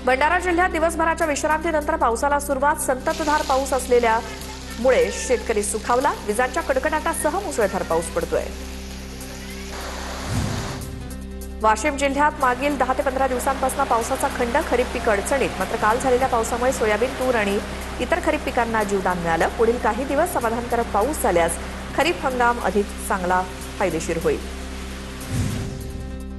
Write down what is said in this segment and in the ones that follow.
भंडारा जिल्ह्यात दिवसभराच्या विश्रांतीनंतर पावसाला सुरुवात. संततधार पाऊस असलेल्यामुळे शेतकरी सुखावला. विजांच्या कडकडाटासह मुसळधार पाऊस पडतोय. वाशिम जिल्ह्यात मागील 10 ते 15 दिवसांपासून पावसाचा खंड. खरीप पीक अडचणीत. मात्र काल झालेल्या पावसामुळे सोयाबीन, तूर आणि इतर खरीप पिकांना जीवदान मिळालं. पुढील काही दिवस समाधानकारक पाऊस झाल्यास खरीप हंगाम अधिक चांगला फायदेशीर होईल.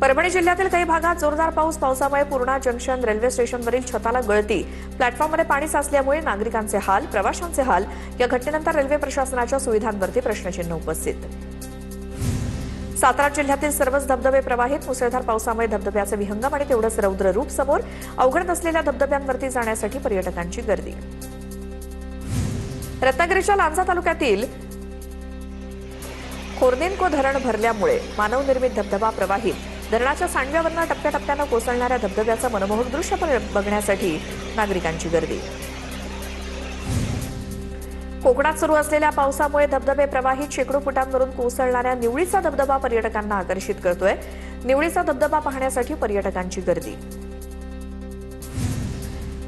परभणी जिल्ह्यातील काही भागात जोरदार पावसामुळे पूर्णा जंक्शन रेल्वे स्टेशनवरील छताला गळती. प्लॅटफॉर्ममध्ये पाणी साचल्यामुळे नागरिकांचे हाल, प्रवाशांचे हाल. या घटनेनंतर रेल्वे प्रशासनाच्या सुविधांवरती प्रश्नचिन्ह उपस्थित. सातारा जिल्ह्यातील सर्वच धबधबे प्रवाहित. मुसळधार पावसामुळे धबधब्याचे विहंगम आणि तेवढंच रौद्र रूप समोर. अवघड नसलेल्या धबधब्यांवरती जाण्यासाठी पर्यटकांची गर्दी. रत्नागिरीच्या लांजा तालुक्यातील खोर्नेनको धरण भरल्यामुळे मानवनिर्मित धबधबा प्रवाहित. धरणाच्या सांडव्यावरनं टप्प्याटप्प्यानं कोसळणाऱ्या धबधब्याचं मनमोहक दृश्य बघण्यासाठी नागरिकांची गर्दी. कोकणात सुरू असलेल्या पावसामुळे धबधबे प्रवाहित. शेकडो फुटांवरून कोसळणाऱ्या निवळीचा धबधबा पर्यटकांना आकर्षित करतोय. निवळीचा धबधबा पाहण्यासाठी पर्यटकांची गर्दी.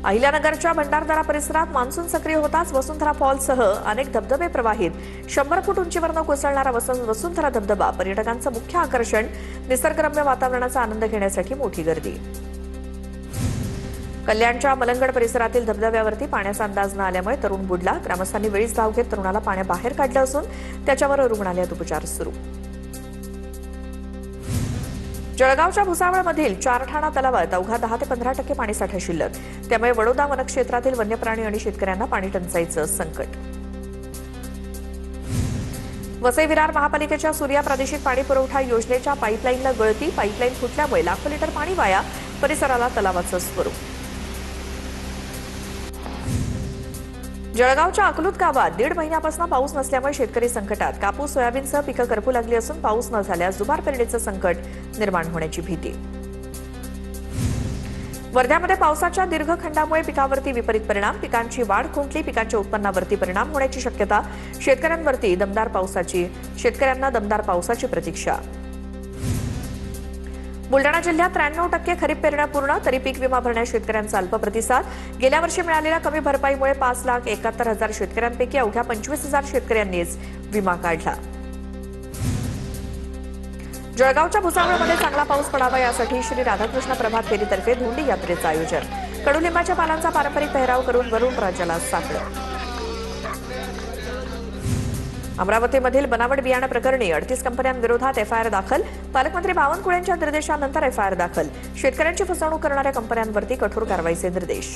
अहिल्यानगरच्या भंडारदरा परिसरात मान्सून सक्रिय होताच वसुंधरा फॉलसह अनेक धबधबे प्रवाहित. 100 फूट उंचीवरनं कोसळणारा वसुंधरा धबधबा पर्यटकांचं मुख्य आकर्षण. निसर्गरम्य वातावरणाचा आनंद घेण्यासाठी मोठी गर्दी. कल्याणच्या मलंगड परिसरातील धबधब्यावरती पाण्याचा अंदाज न आल्यामुळे तरुण बुडला. ग्रामस्थांनी वेळीच धाव घेत तरुणाला पाण्याबाहेर काढलं असून त्याच्यावर रुग्णालयात उपचार सुरू. जळगावच्या भुसावळमधील चारठाणा तलावात अवघा 10 ते 15% पाणीसाठा शिल्लक. त्यामुळे वडोदा वनक्षेत्रातील वन्यप्राणी आणि शेतकऱ्यांना पाणी टंचाईचं संकट. वसई विरार महापालिकेच्या सूर्या प्रादेशिक पाणी पुरवठा योजनेच्या पाईपलाईनला गळती. पाईपलाईन फुटल्यामुळे लाखो लिटर पाणी वाया. परिसराला तलावाचं स्वरूप. जळगावच्या अकलूत गावात 1.5 महिन्यापासून पाऊस नसल्यामुळे शेतकरी संकटात. कापूस, सोयाबीनसह पिकं करपू लागली असून पाऊस न झाल्यास दुबार पेरणीचं संकट निर्माण होण्याची भीती. वर्ध्यामध्ये पावसाच्या दीर्घखंडामुळे पिकावरती विपरीत परिणाम. पिकांची वाढ खुंटली. पिकांच्या उत्पन्नावरती परिणाम होण्याची शक्यता. शेतकऱ्यांना दमदार पावसाची प्रतीक्षा. बुलडाणा जिल्ह्यात 93% खरीप पेरण्या पूर्ण. तरी पीक विमा भरण्यास शेतकऱ्यांचा अल्प प्रतिसाद. गेल्या वर्षी मिळालेल्या कमी भरपाईमुळे 5,71,000 शेतकऱ्यांपैकी अवघ्या 25,000 शेतकऱ्यांनीच विमा काढला. जळगावच्या भुसावळमध्ये चांगला पाऊस पडावा यासाठी श्री राधाकृष्ण प्रभात फेरीतर्फे धोंडी यात्रेचं आयोजन. कडुलिंबाच्या पानांचा पारंपरिक पेहराव करून वरुण राज्याला साकडं. अमरावतीमधील बनावट बियाणं प्रकरणी 38 कंपन्यांविरोधात एफआयआर दाखल. पालकमंत्री बावनकुळेंच्या निर्देशानंतर एफआयआर दाखल. शेतकऱ्यांची फसवणूक करणाऱ्या कंपन्यांवरती कठोर कारवाईचे निर्देश.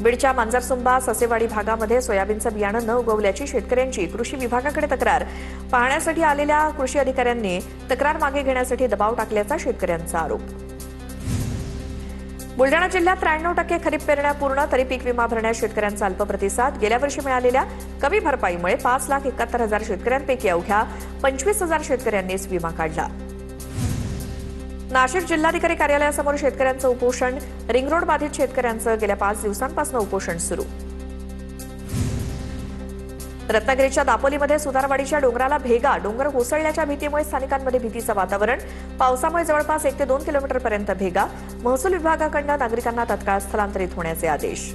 बीडच्या मांजरसुंबा ससेवाडी भागामध्ये सोयाबीनचं बियाणं न उगवल्याची शेतकऱ्यांची कृषी विभागाकडे तक्रार. पाहण्यासाठी आलेल्या कृषी अधिकाऱ्यांनी तक्रार मागे घेण्यासाठी दबाव टाकल्याचा शेतकऱ्यांचा आरोप. बुलडाणा जिल्ह्यात 93% खरीप पेरण्या पूर्ण. तरी पीक विमा भरण्यास शेतकऱ्यांचा अल्प प्रतिसाद. गेल्या वर्षी मिळालेल्या कमी भरपाईमुळे 5,71,000 शेतकऱ्यांपैकी अवघ्या 25,000 शेतकऱ्यांनीच विमा काढला. नाशिक जिल्हाधिकारी कार्यालयासमोर शेतकऱ्यांचं उपोषण. रिंग रोड बाधित शेतकऱ्यांचं गेल्या 5 दिवसांपासून उपोषण सुरू. रत्नागिरीच्या दापोलीमध्ये सुधारवाडीच्या डोंगराला भेगा. डोंगर कोसळल्याच्या भीतीमुळे स्थानिकांमध्ये भीतीचं वातावरण. पावसामुळे जवळपास 1 ते 2 किलोमीटरपर्यंत भेगा. महसूल विभागाकडून नागरिकांना तत्काळ स्थलांतरित होण्याचे आदेश.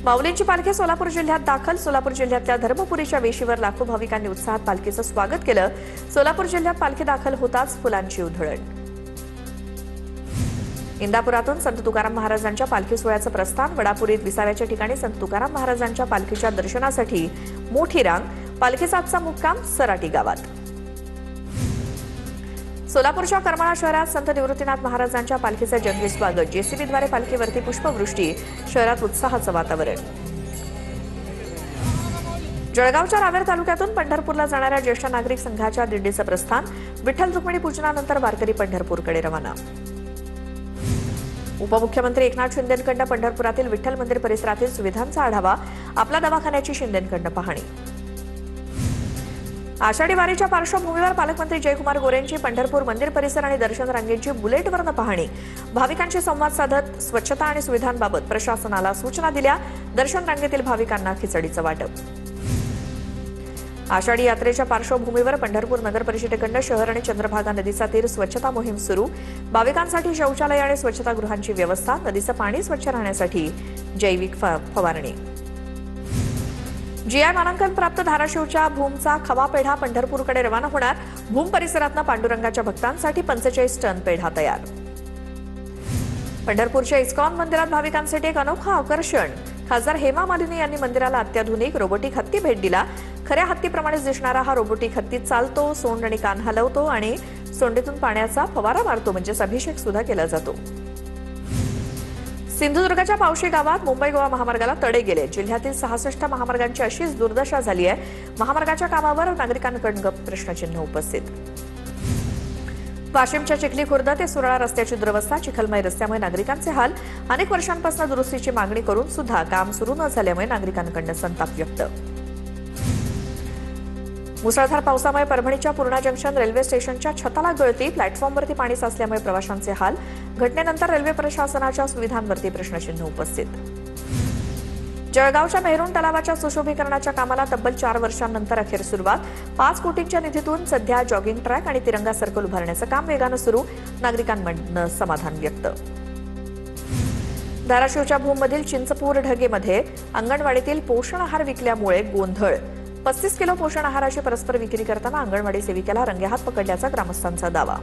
माऊलींची पालखी सोलापूर जिल्ह्यात दाखल. सोलापूर जिल्ह्यातल्या धर्मपुरीच्या वेशीवर लाखो भाविकांनी उत्साहात पालखीचं स्वागत केलं. सोलापूर जिल्ह्यात पालखी दाखल होताच फुलांची उधळण. इंदापुरातून संत तुकाराम महाराजांच्या पालखी सोहळ्याचं प्रस्थान. वडापुरीत विसाव्याच्या ठिकाणी संत तुकाराम महाराजांच्या पालखीच्या दर्शनासाठी मोठी रांग. पालखीचा आजचा मुक्काम सराटी गावात. सोलापूरच्या करमाळा शहरात संत निवृत्तीनाथ महाराजांच्या पालखीचं जंगी स्वागत. जेसीबीद्वारे पालखीवरती पुष्पवृष्टी. शहरात उत्साहाचं वातावरण. जळगावच्या रावेर तालुक्यातून पंढरपूरला जाणाऱ्या ज्येष्ठ नागरिक संघाच्या दिंडीचं प्रस्थान. विठ्ठल रुक्मिणी पूजनानंतर वारकरी पंढरपूरकडे रवाना. उपमुख्यमंत्री एकनाथ शिंदेंकडून पंढरपुरातील विठ्ठल मंदिर परिसरातील सुविधांचा आढावा. आपला दवाखान्याची शिंदेंकडून पाहणी. आषाढी वारीच्या पार्श्वभूमीवर पालकमंत्री जयकुमार गोरेंची पंढरपूर मंदिर परिसर आणि दर्शन रांगेची बुलेटवरनं पाहणी. भाविकांशी संवाद साधत स्वच्छता आणि सुविधांबाबत प्रशासनाला सूचना दिल्या. दर्शन रांगेतील भाविकांना खिचडीचं वाटप. आषाढी यात्रेच्या पार्श्वभूमीवर पंढरपूर नगर परिषदेकडून शहर आणि चंद्रभागा नदीचा तीर स्वच्छता मोहीम सुरू। भाविकांसाठी शौचालय आणि स्वच्छतागृहांची व्यवस्था, नदीचं पाणी स्वच्छ राहण्यासाठी जैविक फवारणी। जीआय मानांकन प्राप्त धाराशिवच्या भूमचा खवा पेढा पंढरपूरकडे रवाना होणार। भूम परिसरातून पांडुरंगाच्या भक्तांसाठी 45 टन पेढा तयार। पंढरपूरच्या इस्कॉन मंदिरात भाविकांसाठी एक अनोखं आकर्षण। खासदार हेमा मालिनी यांनी मंदिराला अत्याधुनिक रोबोटिक हत्ती भेट दिला। खऱ्या हत्तीप्रमाणेच दिसणारा हा रोबोटिक हत्ती चालतो, सोंड आणि कान हलवतो आणि सोंडीतून पाण्याचा फवारा मारतो, म्हणजेच अभिषेक सुद्धा केला जातो। सिंधुदुर्गच्या पावशी गावात मुंबई गोवा महामार्गाला तडे गेले। जिल्ह्यातील 66 महामार्गांची अशीच दुर्दशा झाली आहे। महामार्गाच्या कामावर नागरिकांकडून प्रश्नचिन्ह उपस्थित। वाशिमच्या चिखली खुर्द ते सुराळा रस्त्याची दुरवस्था, चिखलमय रस्त्यामुळे नागरिकांचे हाल। अनेक वर्षांपासून दुरुस्तीची मागणी करून सुद्धा काम सुरू न झाल्यामुळे नागरिकांकडून संताप व्यक्त। मुसळधार पावसामुळे परभणीच्या पूर्णा जंक्शन रेल्वे स्टेशनच्या छताला गळती, प्लॅटफॉर्मवरती पाणी साचल्यामुळे प्रवाशांचे हाल। घटनेनंतर रेल्वे प्रशासनाच्या सुविधांवरती प्रश्नचिन्ह उपस्थित। जळगावच्या मेहरून तलावाच्या सुशोभीकरणाच्या कामाला तब्बल 4 वर्षांनंतर अखेर सुरुवात। 5 कोटींच्या निधीतून सध्या जॉगिंग ट्रॅक आणि तिरंगा सर्कल उभारण्याचं काम वेगानं सुरू। नागरिकांमधनं समाधान व्यक्त। धाराशिवच्या भूममधील चिंचपूर ढगेमध्ये अंगणवाडीतील पोषण आहार विकल्यामुळे गोंधळ। 35 किलो पोषण आहाराची परस्पर विक्री करताना अंगणवाडी सेविकेला रंगेहात पकडल्याचा ग्रामस्थांचा दावा।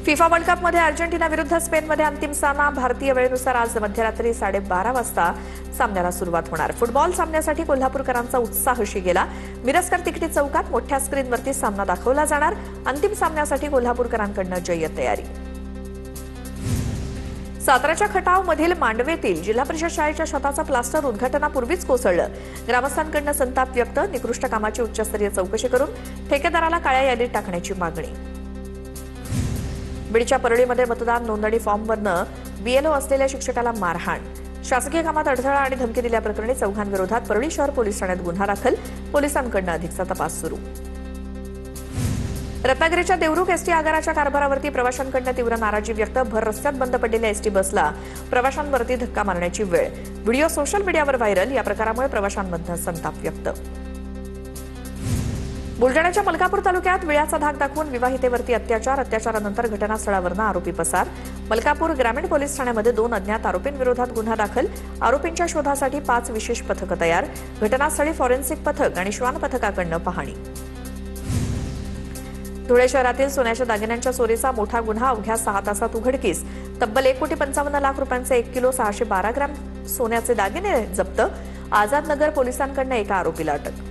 फिफा वर्ल्ड कपमध्ये अर्जेंटिना विरुद्ध स्पेनमध्ये अंतिम सामना। भारतीय वेळेनुसार आज मध्यरात्री 12:30 वाजता सामन्याला सुरुवात होणार। फुटबॉल सामन्यासाठी कोल्हापूरकरांचा उत्साह शिगेला। मिरजकर तिकडी चौकात मोठ्या स्क्रीनवरती सामना दाखवला जाणार। अंतिम सामन्यासाठी कोल्हापूरकरांकडून जय्यत तयारी। साताऱ्याच्या खटावमधील मांडवेतील जिल्हा परिषद शाळेच्या छताचं प्लास्टर उद्घाटनापूर्वीच कोसळलं। ग्रामस्थांकडून संताप व्यक्त। निकृष्ट कामाची उच्चस्तरीय चौकशी करून ठेकेदाराला काळ्या यादीत टाकण्याची मागणी। बीडच्या परळीमध्ये मतदान नोंदणी फॉर्मवरनं बीएलओ असलेल्या शिक्षकाला मारहाण। शासकीय कामात अडथळा आणि धमकी दिल्याप्रकरणी चौघांविरोधात परळी शहर पोलीस ठाण्यात गुन्हा दाखल। पोलिसांकडून अधिकचा तपास सुरू। रत्नागिरीच्या देवरुख एसटी आगाराच्या कारभारावरती प्रवाशांकडून तीव्र नाराजी व्यक्त। भर रस्त्यात बंद पडलेल्या एसटी बसला प्रवाशांवरती धक्का मारण्याची वेळ। व्हिडिओ सोशल मीडियावर व्हायरल। या प्रकारामुळे प्रवाशांमधनं संताप व्यक्त। बुलढाण्याच्या मलकापूर तालुक्यात विळ्याचा धाक दाखवून विवाहितेवरती अत्याचार। अत्याचारानंतर घटनास्थळावरून आरोपी पसार। मलकापूर ग्रामीण पोलीस ठाण्यामध्ये 2 अज्ञात आरोपींविरोधात गुन्हा दाखल। आरोपींच्या शोधासाठी 5 विशेष पथकं तयार। घटनास्थळी फॉरेन्सिक पथक आणि श्वान पथकाकडून पाहणी। धुळे शहरातील सोन्याच्या दागिन्यांच्या चोरीचा मोठा गुन्हा अवघ्या 6 तासात उघडकीस। तब्बल 1,55,00,000 रुपयांचे 1 किलो 612 ग्रॅम सोन्याचे दागिने जप्त। आझादनगर पोलिसांकडून एका आरोपीला अटक।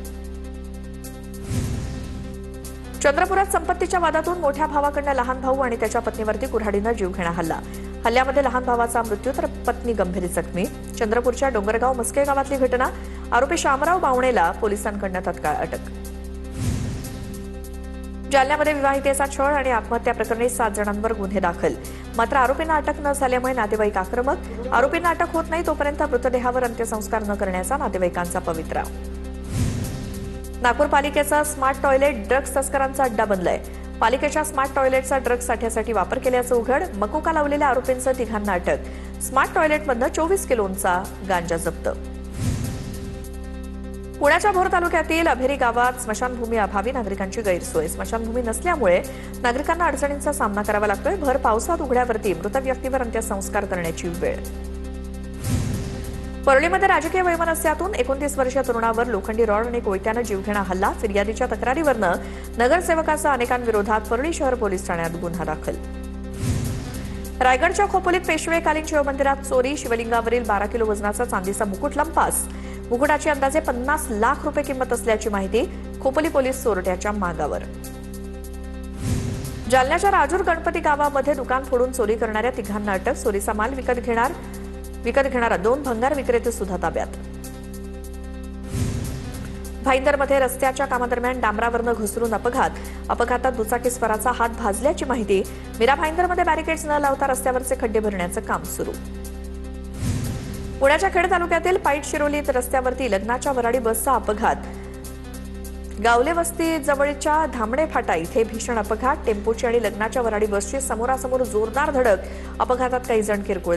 चंद्रपुरात संपत्तीच्या वादातून मोठ्या भावाकडून लहान भाऊ आणि त्याच्या पत्नीवरती कुऱ्हाडीनं जीवघेणा हल्ला। हल्ल्यामध्ये लहान भावाचा मृत्यू तर पत्नी गंभीर जखमी। चंद्रपूरच्या डोंगरगाव मस्के गावातली घटना। आरोपी शामराव बावणेला पोलिसांकडून तत्काळ अटक। जालन्यामध्ये विवाहितेचा छळ आणि आत्महत्या प्रकरणी 7 जणांवर गुन्हे दाखल। मात्र आरोपींना अटक न झाल्यामुळे नातेवाईक आक्रमक। आरोपींना अटक होत नाही तोपर्यंत मृतदेहावर अंत्यसंस्कार न करण्याचा नातेवाईकांचा पवित्रा। नागपूर पालिकेचा स्मार्ट टॉयलेट ड्रग्ज तस्करांचा अड्डा बनलाय। पालिकेच्या स्मार्ट टॉयलेटचा ड्रग्ज साठ्यासाठी वापर केल्याचं उघड। मकोका लावलेल्या आरोपींसह 3 अटक। स्मार्ट टॉयलेटमधनं 24 किलोंचा गांजा जप्त। पुण्याच्या भोर तालुक्यातील अभेरी गावात स्मशानभूमी अभावी नागरिकांची गैरसोय। स्मशानभूमी नसल्यामुळे नागरिकांना अडचणींचा सामना करावा लागतोय। भर पावसात उघड्यावरती मृत व्यक्तीवर अंत्यसंस्कार करण्याची वेळ। परळीमध्ये राजकीय वैमनस्यातून 29 वर्षीय तरुणावर लोखंडी रॉड आणि कोयत्यानं जीवघेणा हल्ला। फिर्यादीच्या तक्रारीवरनं नगरसेवकाचा अनेकांविरोधात परळी शहर पोलीस ठाण्यात गुन्हा दाखल। रायगडच्या खोपोलीत पेशवेकालीन शिवमंदिरात चोरी। शिवलिंगावरील 12 किलो वजनाचा चांदीचा मुकुट लंपास। मुकुटाची अंदाजे 50 लाख रुपये किंमत असल्याची माहिती। खोपोली पोलीस चोरट्याच्या मागावर। जालन्याच्या राजूर गणपती गावामध्ये दुकान फोडून चोरी करणाऱ्या 3 अटक। चोरीचा माल विकत घेणारा 2 भंगार विक्रेते सुद्धा ताब्यात। भाईंदरमध्ये रस्त्याच्या कामादरम्यान डांबरावरनं घसरून अपघातात दुचाकीस्वाराचा हात भाजल्याची माहिती। मीरा भाईंदरमध्ये बॅरिकेड्स न लावता रस्त्यावरचे खड्डे भरण्याचं काम सुरू। पुण्याच्या खेड तालुक्यातील पाईट शिरोलीत रस्त्यावरती लग्नाच्या वराडी बसचा अपघात। गावले वस्ती जवळच्या धामणे फाटा इथे भीषण अपघात। टेम्पोची आणि लग्नाच्या वराडी बसची समोरासमोर जोरदार धडक। अपघातात काही जण किरकोळ